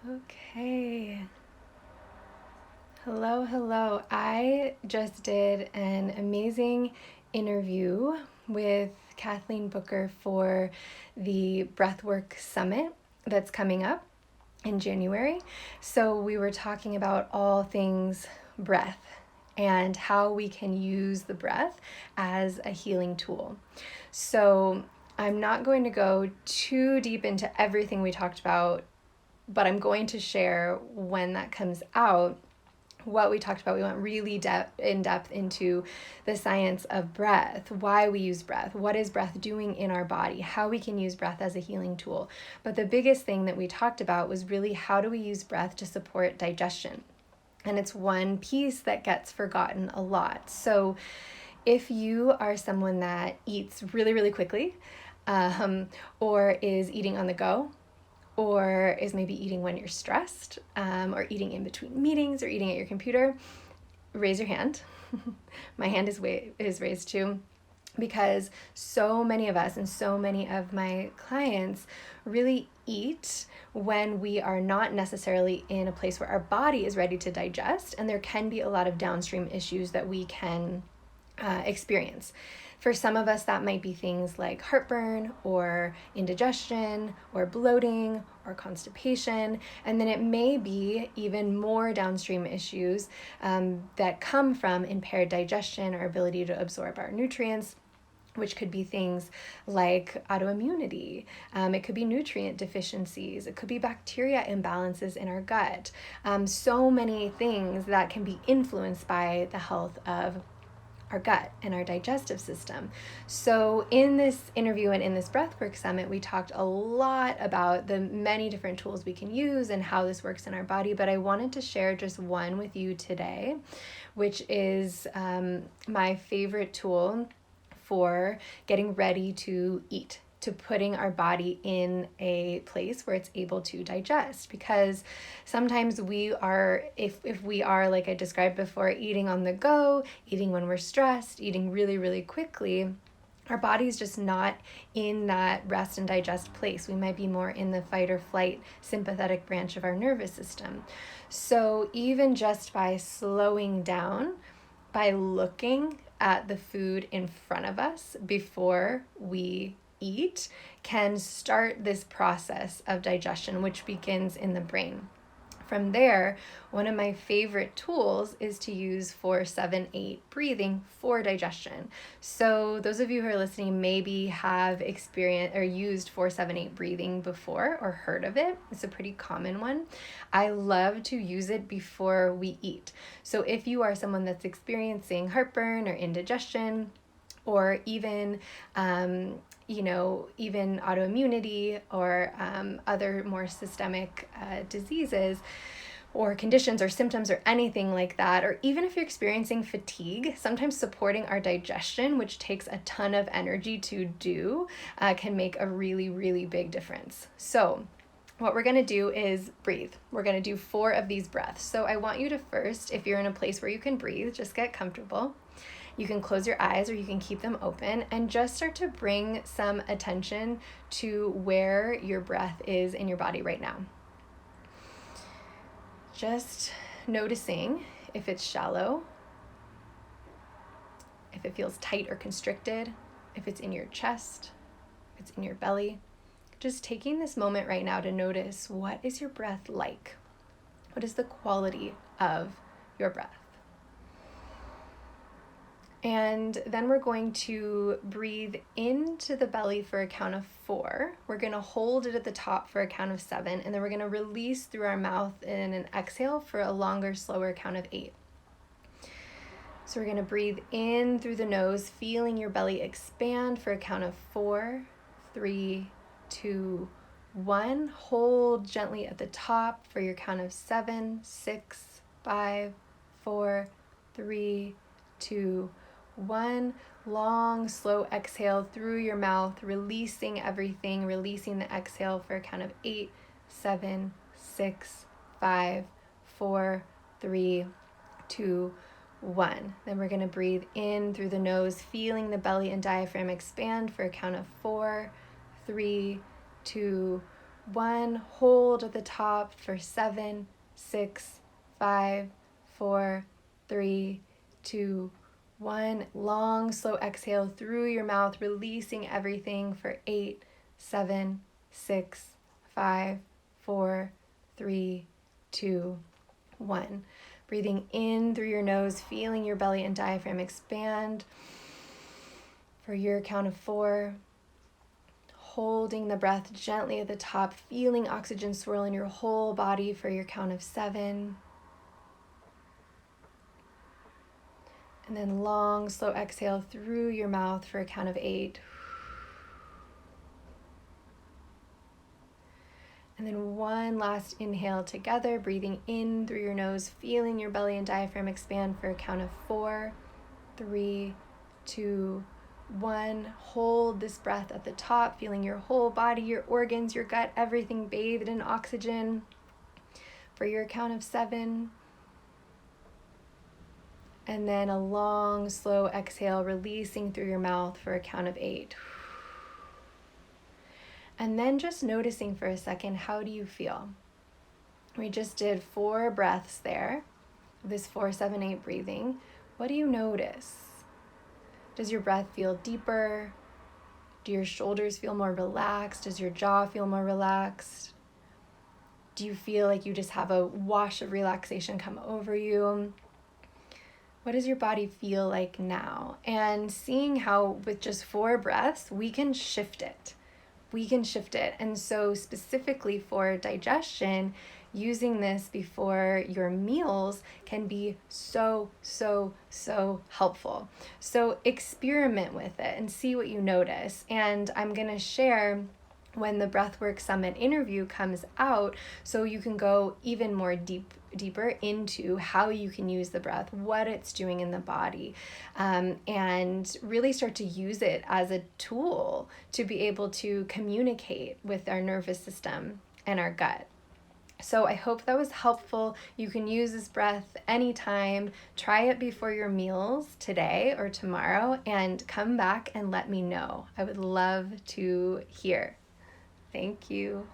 Okay. Hello. I just did an amazing interview with Kathleen Booker for the Breathwork Summit that's coming up in January. So we were talking about all things breath and how we can use the breath as a healing tool. So I'm not going to go too deep into everything we talked about, but I'm going to share when that comes out what we talked about. We went really in depth into the science of breath, why we use breath, what is breath doing in our body, how we can use breath as a healing tool. But the biggest thing that we talked about was really how do we use breath to support digestion? And it's one piece that gets forgotten a lot. So if you are someone that eats really, really quickly, or is eating on the go, or is maybe eating when you're stressed, or eating in between meetings, or eating at your computer, raise your hand. My hand is raised too, because so many of us and so many of my clients really eat when we are not necessarily in a place where our body is ready to digest, and there can be a lot of downstream issues that we can experience. For some of us, that might be things like heartburn or indigestion or bloating or constipation. And then it may be even more downstream issues that come from impaired digestion or ability to absorb our nutrients, which could be things like autoimmunity. It could be nutrient deficiencies. It could be bacteria imbalances in our gut. So many things that can be influenced by the health of our gut and our digestive system. So in this interview and in this Breathwork Summit, we talked a lot about the many different tools we can use and how this works in our body, but I wanted to share just one with you today, which is my favorite tool for getting ready to eat, to putting our body in a place where it's able to digest. Because sometimes we are, if we are, like I described before, eating on the go, eating when we're stressed, eating really, really quickly, our body's just not in that rest and digest place. We might be more in the fight or flight sympathetic branch of our nervous system. So even just by slowing down, by looking at the food in front of us before we eat, can start this process of digestion, which begins in the brain. From there, one of my favorite tools is to use 4-7-8 breathing for digestion. So those of you who are listening maybe have experienced or used 4-7-8 breathing before or heard of it. It's a pretty common one. I love to use it before we eat. So if you are someone that's experiencing heartburn or indigestion, or even even autoimmunity or other more systemic diseases or conditions or symptoms or anything like that, or even if you're experiencing fatigue, sometimes supporting our digestion, which takes a ton of energy to do, can make a really, really big difference. So what we're going to do is breathe. We're going to do 4 of these breaths. So I want you to first, if you're in a place where you can breathe, just get comfortable. You can close your eyes or you can keep them open and just start to bring some attention to where your breath is in your body right now. Just noticing if it's shallow, if it feels tight or constricted, if it's in your chest, if it's in your belly. Just taking this moment right now to notice, what is your breath like? What is the quality of your breath? And then we're going to breathe into the belly for a count of 4. We're going to hold it at the top for a count of 7, and then we're going to release through our mouth in an exhale for a longer, slower count of 8. So we're going to breathe in through the nose, feeling your belly expand for a count of 4, 3, 2, 1. Hold gently at the top for your count of 7, 6, 5, 4, 3, 2, 1. Long, slow exhale through your mouth, releasing everything, releasing the exhale for a count of 8, 7, 6, 5, 4, 3, 2, 1. Then we're going to breathe in through the nose, feeling the belly and diaphragm expand for a count of 4, 3, 2, 1. Hold at the top for 7, 6, 5, 4, 3, 2, 1. Long, slow exhale through your mouth, releasing everything for 8, 7, 6, 5, 4, 3, 2, 1. Breathing in through your nose, feeling your belly and diaphragm expand for your count of 4. Holding the breath gently at the top, feeling oxygen swirl in your whole body for your count of 7. And then long, slow exhale through your mouth for a count of 8. And then one last inhale together, breathing in through your nose, feeling your belly and diaphragm expand for a count of 4, 3, 2, 1. Hold this breath at the top, feeling your whole body, your organs, your gut, everything bathed in oxygen for your count of 7. And then a long, slow exhale, releasing through your mouth for a count of 8. And then just noticing for a second, how do you feel? We just did 4 breaths there, this 4, 7, 8 breathing. What do you notice? Does your breath feel deeper? Do your shoulders feel more relaxed? Does your jaw feel more relaxed? Do you feel like you just have a wash of relaxation come over you? What does your body feel like now? And seeing how with just 4 breaths, we can shift it. And so specifically for digestion, using this before your meals can be so helpful. So experiment with it and see what you notice. And I'm going to share when the Breathwork Summit interview comes out, so you can go even more deeper into how you can use the breath, what it's doing in the body, and really start to use it as a tool to be able to communicate with our nervous system and our gut. So I hope that was helpful. You can use this breath anytime. Try it before your meals today or tomorrow and come back and let me know. I would love to hear. Thank you.